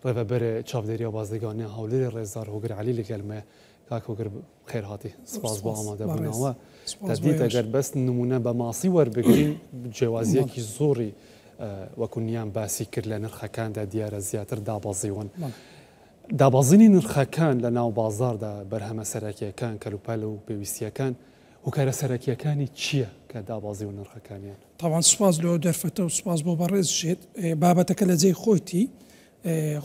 ڕێبەبەرێ چاودێریە بازرگانیە هەولێری ڕێزدار هۆگر عەلی لەگەلمێ کاک هۆگر خێر هاتی سپاس بۆ ئامادەبوونەوە دەدیت ئەگەر بەست نمونە بە ماسی وەربگرین جیاوازیەکی زۆری وەکو باسی کرد لە نرخەکاندا دیارە زیاتر دابەزیون دابەزینی نرخەکان لە ناو بازاردا بەرهەمە سەرەکیەکان کەلوپەل و پێویستیەکان هۆکارە سەرەکیەکانی چییە کە دابەزی و نرخەکانیان طبعا سپاس لەوە دەرفەتە و سپاس بۆ بەڕێزشێت بابەتەکە لە جێی خۆیتی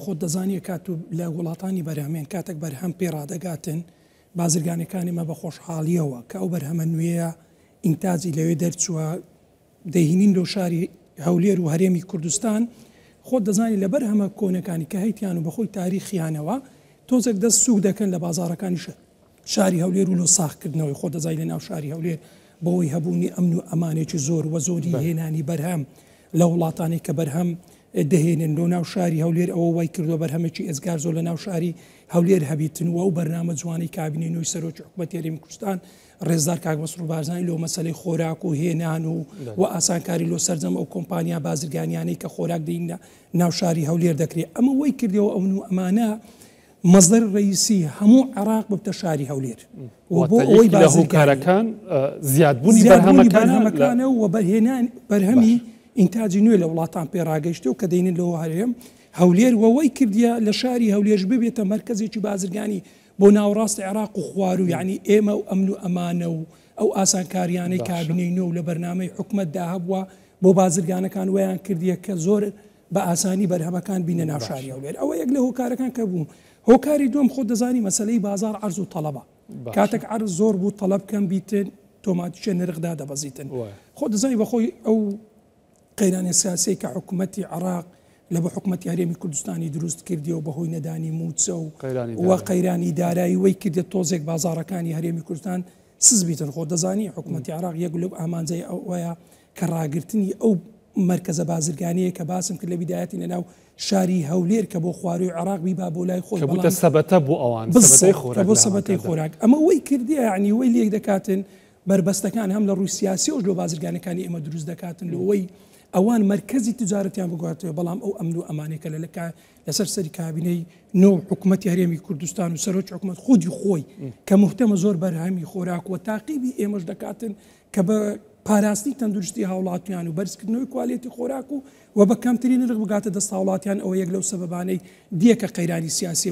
خۆت دەزانیە کات و لە وڵاتانی بەرهەمێن کاتێک بەرهەم پێ ڕادەگاتن بازرگانەکانی مە بە خۆشحاڵیەوە کە ئەو بەرهەمە نوێیە ئینتاجی لەوێ دەرچووە دەهێنین لەو شاری هەولێر و هەرێمی کوردستان خۆت دەزانی لە بەرهەمە کۆنەکانی کە هەیتیان و بەخۆی تاریخیانەوە تۆزێک دەست سوک دەکەن لە بازارەکانی شاری هەولێر و لۆ ساختکردنەوەی خۆ دەزای لە ناو شاری هەولێر بەوەی هەبوونی ئەمن و ئەمانێکی زۆر وە زۆری هێنانی بەرهەم لە وڵاتانی کە بەرهەم دەهێنن لۆ ناو شاری هەولێر ئەوە وای کردو بەرهەمێکی ئێزگار زۆر لە ناو شاری هەولێر هەبیتن و ئەو بەرنامە جوانی کابینەی نوێی سەرۆکی حکوومەتی هەرێمی کوردستان ڕێزدار کاک مەسرور بارزانی لەو مەسەلەی خۆراک و هێنان و ئاسانکاری لۆ سەرجەم ئەو کۆمپانیا بازرگانیانەی کە خۆراک دەین ناو شاری هەولێر دەکرێت ئەمە وای کردەوە ئەو ئەمانە مەزدەر ڕئیسی هەموو عێراق ببتە شاری هەولێر بۆ ئەوەی هۆکارەکان زیادبوونی بەرهەمەکانە و بەهێنان بەرهەمی ئینتاجی نوێ لە وڵاتان پێڕاگەیشتە و کە دەینن لەوە هەرێم هەولێر وەوەی کردە لە شاری هەولێر ببێتە مەرکەزێکی بازرگانی بۆ ناوڕاستی عێراق و خوار و یعنی ئێمە و ئەمن و ئەمانە و ئەو ئاسانکاریانەی کابینەی نوێ و لە بەرنامەی حکوومەتدا هەبووە بۆ بازرگانەکان ویان کردیە کە زۆر بە ئاسانی بەرهەمەکان بینە ناو شاری هەولێر ئەوە یەک لە هۆکارەکان کە بوو هۆکاری دوم خۆ دەزانی مەسلەی بازار عەرز و تەڵەبە کاتێک عەرز زۆر بوو تەڵەب کەم بیتن تۆماتیکە نرخدا دەبەزیتن خۆ دەزانی بەخۆی ئەو قەیرانی سیاسی کە حکوومەتی عێراق لە بە حکوومەتی هەرێمی کوردستانی دروست کردیەوە بەهۆی نەدانی موچە و قەیرانی دارایی وەی کردێت تۆزێک بازارەکانی هەرێمی کوردستان سز بیتن خۆ دەزانی حکوومەتی عێراق یەک لەو ئامانجەی ئەوەیە کە ڕاگررتنی ئەو مرکزە بازرگانیە کە باسم کرد لە بیدایەتی لەناو شاری هەولێر کە بۆ خواروی عێراق بیبا بۆ لای خۆی سەبەتە بۆ ئەوان بۆ سەبەتەی خۆراک ئەمە وەی کردیە یعنی وەی لێک دەکاتن بربەستەکان هەم لە ڕووی سیاسی و لۆ بازرگانەکانی ئێمە دروست دەکاتن لەوەی ئەوان مرکزی تجارەتیان بگواتەوە بەڵام ئەو ئەمن و ئەمانێکە لەسەر سەری کابینەی نۆ حکوومەتی هەرێمی کوردستان و سەرۆکی حکوومەت خودی خۆی کە محتەمە زۆر بەرهەمی خۆراک و تاقیبی ئێمەش دەکاتن کە بە پاراستنی تەندروستی هاوڵاتیان و بەرزکردنەوەی کوالێتی خۆراک و بە کەمترین نرخ بگاتە دەست هاوڵاتیان ئەوە یەک لەو سەبەبانەی دیەکە قەیرانی سیاسی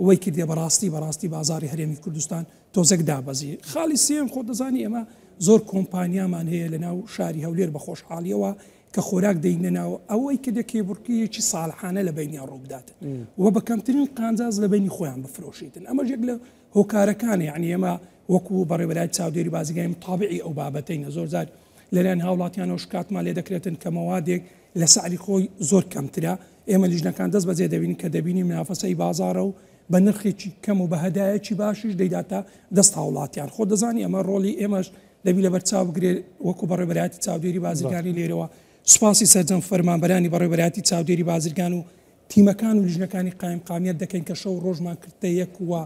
وەی کردیە بەڕاستی بازاری هەرێمی کوردستان تۆزێک دابەزی خاڵی سێم خۆ دەزانی ئێمە زۆر کۆمپانیامان هەیە لە ناو شاری هەولێر بە خۆشحاڵیەوە کە خۆراک دەینە ناوە ئەوەی کە کێبورکیەکی ساڵحانە لە بینیان ڕووداتن و بە کەمترین قانجاز لە بینی خۆیان بفرۆشیتن ئەمە یەک لە هۆکارەکانە یعنی ئێمە وەکو بەڕێوەبەری چاودێری بازرگانی تابعی ئەو بابەتەینە زۆر زار لەلایەن هاوڵاتیانەوە شکاتمان لێ دەکرێتن کە مەوادێک لە سعری خۆی زۆر کەمترە ئێمە لیژنەکان دەست بەجێ دەبینین کە دەبینی منافەسەی بازارە و بە نرخێکی کەم و بە هەدایەکی باشش دەیداتە دەست هاوڵاتیان خۆ دەزانی ئەمە ڕۆلی ئێمەش دەبی لە بەرچاو بگرێت وەکو بەڕێوەبەری چاودێری بازرگانی لێرەوە سوپاسی سەرجەم فەرمانبەرانی بەڕێوەبەری چاودێری بازرگان و تیمەکان و لیژنەکانی قایمقامیەت دەکەین کە شەو ڕۆژمان کردە یەکوە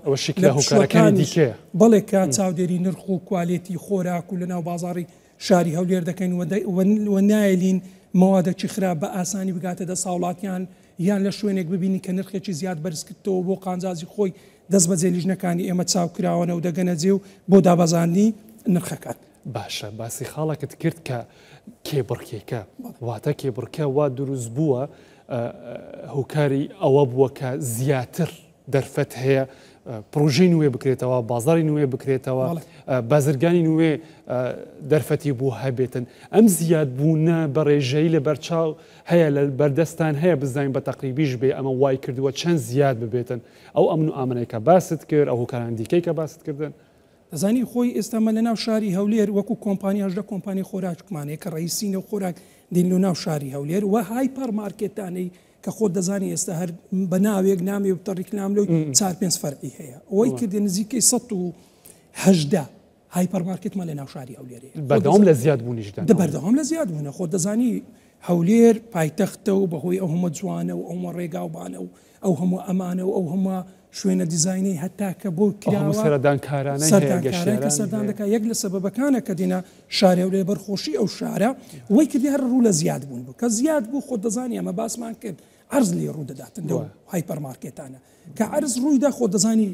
بەڵێ کە چاودێری نرخ و کوالێتی خۆراک و لەناو بازاری شاری هەولێر دەکەین و نایلین مەوادێکی خراپ بە ئاسانی بگاتە دەست هاوڵاتیان یان لە شوێنێک ببینی کە نرخێکی زیاد بەرزکردەوە بۆ قانجازی خۆی دەست بەجێ لیژنەکانی ئێمە چاوکراوەنە و دەگەنە جێ و بۆ دابەزاندنی نرخەکان باشە باسی خاڵێکت کرد کە کێبڕکێکە واتە کێبڕکە وا دروست بووە هۆکاری ئەوە بووە کە زیاتر دەرفەت هەیە پرۆژەی نوێ بکرێتەوە بازاری نوێ بکرێتەوە بازرگانی نوێ دەرفەتی بوو هەبێتن ئەم زیاد بوونە بە ڕێژەی لە بەرچاو هەیە لە بەردەستان هەیە بزانین بە تەقریبیش بێ ئەمە وای کردووە چەند زیاد ببێتن ئەو ئەمن و ئامنەیەکە باست کرد ئەو هۆکاران دیکەی کە باست کردن دەزانی خۆی ئێستامە لە ناو شاری هەولێر وەکو کۆمپانیاژدە کۆمپانی خۆراکمانەیە کە ڕئیسینە و خۆراک دین لە ناو شاری هەولێر و هایپەر مارکێتانەی کە خۆت دەزانی ئێستا هەر بە ناوێک نامی بتەڕیکلام لەوەی 4-5 فەرعی هەیە ئەوەی کردی نزیکەی 180 هایپەر مارکێتمان لە ناو شاری هەولێرەیە بەردەوام لە زیاد بوونیشدا بەردەوام لە زیاد بوونە خۆت دەزانی هەولێر پایتەختە و بەهۆی ئەو هەموو جوانە و ئەومە ڕێگاوبانە و ئەو هەموو ئەمانە و ئەو هەموو شوێنە دیزاینەی هەتا کە بۆ سەردانکارانە کە سەردان دەکات یەک لە سەبەبەکانە کە دێنە شارە و لێ بەرخۆشی ئەو شارە وەی کردی هەر ڕوو لە زیاد بوون بوو کە زیاد بوو خۆت دەزانی ئەمە باسمان کرد عرض لێ ڕوودەداتن لەو هایپەرمارکێتانە کە عرض ڕوویدا خۆ دەزانی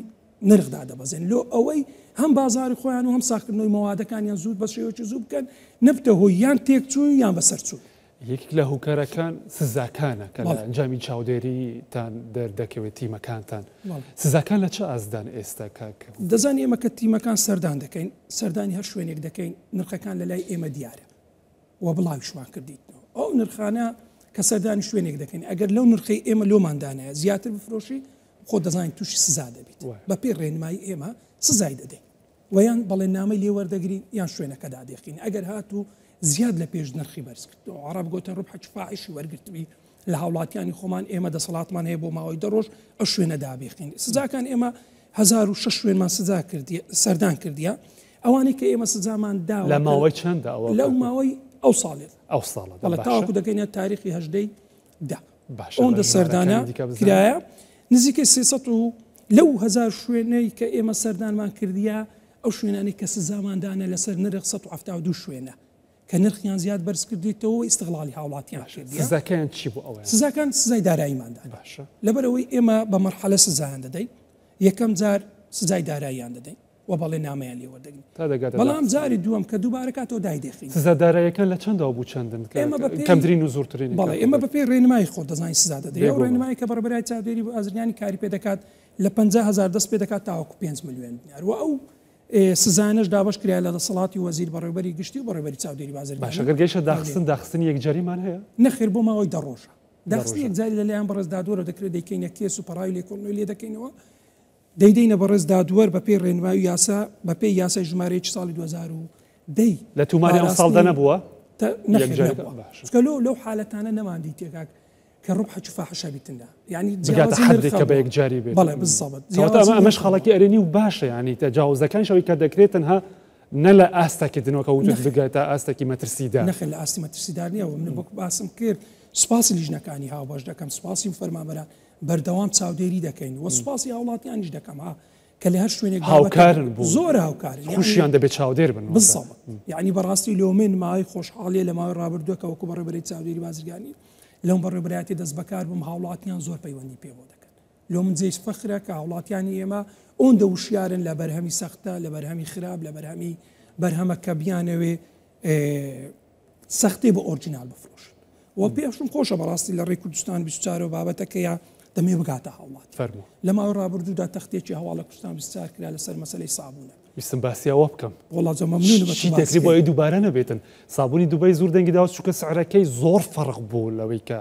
نرخدا دەبەزێن لۆ ئەوەی هەم بازاری خۆیان و هەم ساختکردنەوەی مەوادەکانیان زوو بە شێوەیەکی زوو بکەن نەبتە هۆی یان تێکچوون یان بەسەرچوون. یەکێک لە هوکەرەکان سزاکانە کە لە ئەنجامی چاودێریتان دەردەکەوێت تیمەکانتان. سزاکان لە چه ئازدان ئێستا کاکە؟ دەزانانی ئێمە کە تیمەکان سەردان دەکەین سەردانی هەر شوێنێک دەکەین نرخەکان لە لای ئێمە دیارە و بڵاویشمان کردیتەوە ئەو نرخانە کە سەردانی شوێنێک دەکەین ئەگەر لەو نرخی ئێمە لۆماندانەیە زیاتر بفرۆشی خۆ دەزانین تووشی سزا دەبیت بە پێی ڕێنمایی ئێمە سزای دەدەین ویان بەڵێننامەی لێوەردەگرین یان شوێنەکەدا دێخین ئەگەر هاتوو زیاد لە پێش نرخی بەرز کردەوە عرب گوتن ڕوبح فاحشی وەرگرتووی لە هاوڵاتیانی خۆمان ئێمە دەسەڵاتمان هەیە بۆ ماوەی دەڕۆژ ئەو شوێنە دابێخین سزاکان ئێمە 1600 شوێنمان سزا کردی سەردان کردیە ئەوانەی کە ئێمە سزامان داوە لە ماوەی چەندە ئەوە لەو ماوەی ئەو ساڵێ ئەو ساڵە بەڵێ تاوەکو دەکەینە تاریخی هەژدەی دا باش ئەوەندە سەردانە کرایە نزیکەی 300 و لەو 1000 شوێنەی کە ئێمە سەردانمان کردیە ئەو شوێنانی کە سزاماندانە لەسەر نرخ 172 شوێنە کە نرخیان زیاد بەرز کردیتەوە ئیستیغلالی هاوڵاتیان کردیە. سزاکان چی بوو ئەوە؟ سزاکان سزای داراییماندا باشە لەبەرەوەی ئێمە بە مەرحەلە سزایان دەدەین یەکەم جار سزای داراییان دەدەین و بەڵێ نامەیان لێوەردەگرین بەڵام جاری دووەم کە دووبارە کاتەوە دایدێخین. سزا داراییەکان لە چەندەوە بوو چەندن کەمترین و زۆرترین؟ بەڵێ ئێمە بە پێی ڕێنمایی خۆ دەزانین سزا دەدەین ئەو ڕێنمایی کە بەڕێبەرای چاودێری بۆ ئازرگانی کاری پێ دەکات لە 50,000 دەست پێ دەکات تاوەکو 5 میلیۆن دینار و ئەو سزانش دابش کرا لە دەسەڵاتی وەزیر بەڕێوەبەری گشتی و بەڕێوەبەری چاودێری بازرگانی. باشە گەر گەیشتە داخستن یەکجاریمان هەیە؟ نەخێر بۆ ماوەی دەڕۆژە داخستی یەکجاری لەلایەن بەڕێزدادوەرە دەکرێت دەیکەینە کێس و پەڕاوی لێکۆڵینەوەی لێ دەکەینەوە دەیدەینە بەڕێزدادوەر بە پێی ڕێنمایی یاسا بە پێی یاسای ژمارەیەکی ساڵی 2010 لە توماری ئەم ساڵدا نەبووە؟ چکە لەو حالەتانە نەماندی تێکاک کە ڕوبحە فاحشە بیتندا یعنی بگاتە حدێک کە بە یەکجاری بێت. بەڵێ بالضبط ئەمەش خەڵکی ئەرێنی و باشە ینی تەجاوزەکان شەوەی کە دەکرێت تەنها نە لە ئاستاکردنەوە کە وجود بگاتە ئاستێکی مەترسیدار نەخێر لە ئاستی مەترسیدار نییەوە من بۆ باسم کرد سوپاسی لیژنەکانی هاوبەش دەکەم سوپاسی فەرمانبەران بەردەوام چاودێری دەکەین و سوپاسی هاوڵاتیانیش دەکەم کە لە هەر شوێنێک هاوکارن بوو زۆر هاوکارن خوشیان دەبێت چاودێر بن بالضبط یعنی بەڕاستی لۆمن ماوەی خۆشحاڵیە لە ماوەی ڕابردووە کە وەکو بەڕێبەری چاودێری بازرگانی لەم بەڕێبەرایەتی دەست بەکار بووم هاوڵاتیان زۆر پەیوەندی پێ بۆ دەکەن لۆ من جێش فەخرە کە هاوڵاتیانی ئێمە ئەوەندە وشیارن لە بەرهەمی سەختە لە بەرهەمی خراپ لە بەرهەمی بەرهەمە کە بیانەوێ سەختی بە ئۆرجینال بفرۆشن و پێشم خۆشە بەڕاستی لە ڕێی کوردستان 24 بابەتەکەیە دەمێ بگاتە هاوڵات لە ماوەی ڕابردوودا تەختێکی هەواڵە کوردستان 24 کرا لەسەر مەسەلەی سابوونە ویستم باسیەوە بکەم وڵات مەمنون چی دەکری بۆ دووبارە نەبێتن سابوونی دوبەی زۆر دەنگی داوە چووکە سعرەکەی زۆر فەرق بوو لەوەی کە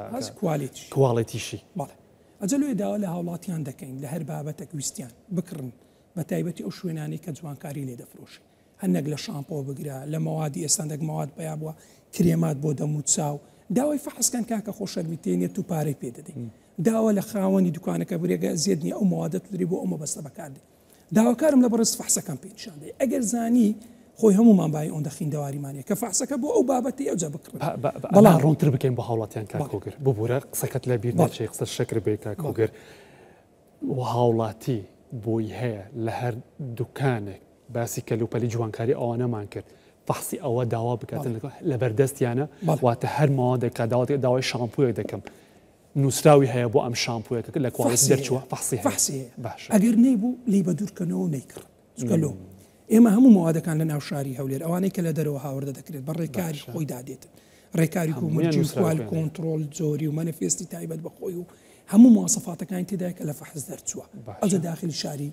کواڵێتیشی بەڵێ ئەجەلوێ داوا لە هاوڵاتیان دەکەین لە هەر بابەتێک ویستیان بکڕن بە تایبەتی ئەو شوێنانی کە جوانکاری لێ دەفرۆشی هەنێک لە شامپۆ بگرە لە مەوادی ئێستاندێک مەواد بەیا بووە کرێمات بۆ دەم و چاو داوای فەحسکەن کاکە خۆشەرمیتێنێت و پارەی پێ دەدەین داوا لە خاوەنی دوکانەکە بورێگە زیێدنی ئەو مەوادەت لەری بۆ ئەمە بەستە بەکاردێ داواکارم لە بەڕێز فەحسەکەم پێنیشاندێ ئەگەر زانی خۆی هەمومان بای ئەوەندە خیندەواریمانەیە کە فەحسەکە بۆ ئەو بابەتی ئەوجا بکڕن بەڵام ڕوونتر بکەین بە هاوڵاتیان کاکۆگر ببوورە قسەکەت لە بیر ناچێ قسە شەکر بێ کاکۆگر و هاوڵاتی بۆی هەیە لە هەر دوکانێک باسی کەلوپەلی جوانکاری ئەوانەمان کرد فەحسی ئەوە داوا بکاتن لە بەردەستیانە واتە هەر ماوەدەکە داوای شامپۆیەک دەکەم نووسراوی هەیە بۆ ئەم شامپۆیەکە لە کواڵەتی دەرچووە فەحسی باش ئەگەر نەیبوو لی بە دوورکەنەوە نەیکڕ چکەلۆ ئێمە هەموو مەوادەکان لە ناو شاری هەولێر ئەوانەی کە لە دەرەوە هاوردە دەکرێت بە ڕێکاری خۆی دادێتن ڕێکاری کومەرجی کوال کۆنتترۆل زۆری و مەنەفێستی تایبەت بەخۆی و هەموو مواصفاتەکانی تێدای کە لە فەحز دەرچووە ئەوجە داخلی شاری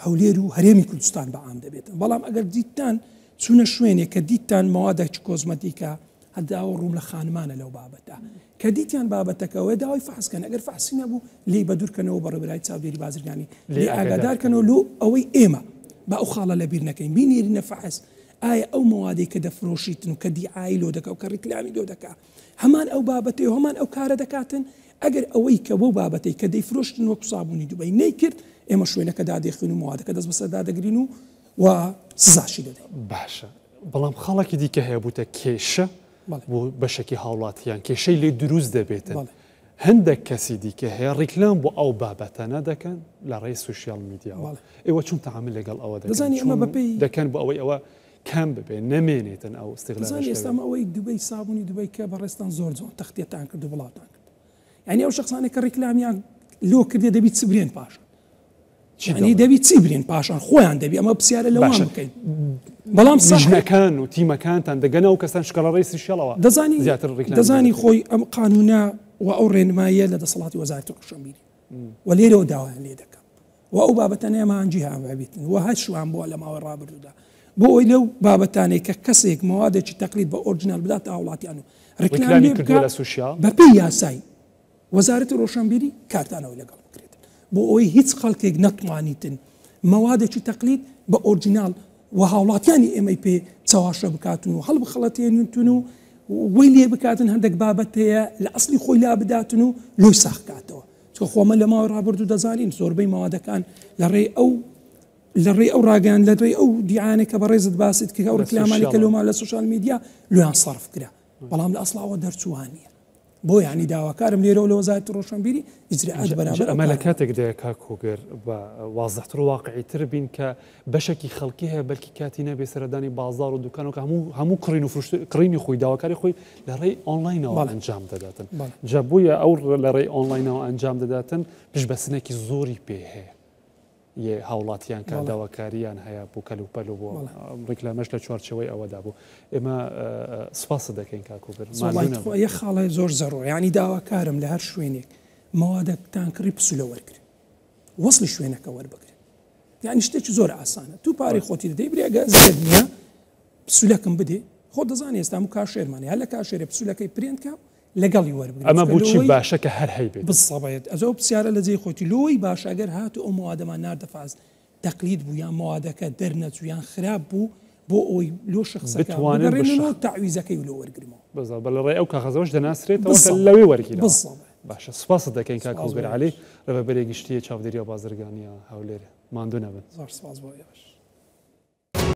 هەولێر و هەرێمی کوردستان بەعام دەبێتن بەڵام ئەگەر دیتان چونە شوێنێک کە دیتان مەوادێکی کۆزمەتیکە هەداوە ڕووم لە خانمانە لەو بابەتە کە دیتیان بابەتەکەەوە داوای فەحسکەن ئەگەر فەحسی نەبوو لی بە دوورکەنەوە بەڕێبەرای چاودێری بازرگانی لێ ئاگادارکەنەوە لۆ ئەوەی ئێمە با ئەو خاڵە لە بیر نەکەین بینێرینە فەحس ئایا ئەو مەوادەی کە دەفرۆشیتن و کە دیعایی لۆ دەکە و کە ڕیکلامی لۆ دەکا هەمان ئەو بابەتەی و هەمان ئەو کارە دەکاتن ئەگەر ئەوەی کە بۆ بابەتەی کە دەیفرۆشتن وەکو سابوونی دووبەی نەیکرد ئێمە شوێنەکە دادێخین و مەوادەکە دەست بەسەردا دەگرین و سزاشی دەدەین باشە بەڵام خەڵکی دیکە هەیە بووتە کێشە بۆ بەشێکی هاوڵاتیان کێشەی لێ دروست دەبێتن هەندێک کەسی دیکە هەیە ڕیکلام بۆ ئەو بابەتەنە دەکەن لە ڕێی سوشیال میدیا ئێوە چون تەعامل لەگەڵ ئەوە دەکەن بۆ ئەوەی ئەوە کەم ببێ نەمێنێتن ئەو ئێستا ئەوەی دوبەی سابوونی دوبەی کە بەڕێستان زۆر تەختێتان کرد و وڵاتان کرد يعني ئەو شخصانێک کە ڕیکلامیان لۆ کردێ دەبیت سبرێن پاشان يعني دەبیت چی برێن پاشان خۆیان دەبی ئەمە پرسیارە لەوان بکەین بەڵام ژنەکان و تیمەکانتان دەگەنە و کەسان شکەڵە ڕێی شەڵەوە دەزانی خۆی ئەم قانونە و ئەو ڕێنماییە لە دەسەڵاتی وەزارەتی ڕۆشنبیری و لێرەوە داوایان لێ دەکەم و ئەو بابەتانە ئێمانجی هاوابێتن و هەر شوان بووە لە ماوەی ڕابردوودا بۆ ئەوی لەو بابەتانەی کە کەسێک مەوادێکی تەقلید بە ئۆرجینال بدات وڵاتیان و ڕێکلامی کردووە لە سوشیال بەپێی یاسای وەزارەتی ڕۆشنبیری کارتانەوەی لەگەڵ بکرێت بۆ ئەوەی هیچ خەڵکێک نەتوانیتن مەوادێکی تەقلید بە ئۆرجینال و هاوڵاتیانی ئێمەی پێ چاواشە بکاتن و هەڵبخەڵەتێنتون و وی لێ بکاتن هەندێک بابەت هەیە لە ئەسلی خۆی لا بداتن و لۆی ساخکاتەوە چۆ خۆمە لە ماوەی ڕابردوو دەزانین زۆربەی مەوادەکان لە ڕێی ئەو ڕاگەیان لە دوای ئەو دیعانێک کە بەڕێزت باست کە ئەو ڕکلامانی کە لۆمان لە سوشال میدیا لۆیان سەرف کرا بەڵام لە ئەسڵاوە دەرچوانیە بۆ یعنی داواکارم لێرەوە لە وەزارەتی ڕۆشنبیری ئیجراعات بەرامبەر ئەمە لە کاتێکدا کاکۆگەر بە وازەحتر و واقعیتر بین کە بەشێکی خەڵکی هەیە بەلکی کاتی نەبێ سەردانی بازار و دوکانەوە کە هەموو کڕینی خۆی داواکاری خۆی لە ڕێی ئۆنلاینەوە ئەنجام دەداتن جا بوویە ئەو لە ڕێی ئۆنلاینەوە ئەنجام دەداتن پشت بەسنێکی زۆری پێ هەیە یە هاوڵاتیان کە داواکاریان هەیە بۆ کەلوپەل و بۆ ڕیکلامەش لە چوارچەوەی ئەوەدا بوو ئێمە سوپاس دەکەین کاکۆگەر یە خاڵی زۆر زەڕۆ ینی داواکارم لە هەر شوێنێک مەوادەتان کڕی پسولە وەرگرت وەصلی شوێنەکە وەربگرێت یعنی شتێکی زۆر ئاسانە تو پارەی خۆتی دەدەی برێگە زێر نییە پسولەکەم بدێ خۆ دەزانێ ئێستا و کاشێرمانێ هەر لە کاشێرە پسولەکەی پرێنکە لەگەڵی وەربگرێت ئەمە بۆچی باشە کە هەر هەیبێت بسەبێت ئەزۆ پرسیارە لە جێی خۆتی لۆی باش ئەگەر هاتو ئەو مەوادەمان ناردەفاز تەقلید بوو یان مەوادەکە دەرنەچوو یان خراپ بوو بۆ ئەوی لۆ شخصەکە بگەڕێنەوە تعویزەکەی لۆ وەرگرمەوە بە لە ڕێی ئەو کاغەزەوەش دەناسرێتەوە لەوێ وەرگیرەوە باشە سوپاس دەکەین کاکۆگەر عەلی ڕێبەرێکی گشتیە چاودێریە بازرگانیە هەولێرە ماندوو نەبن زۆر سوپاس بۆ ئێوەش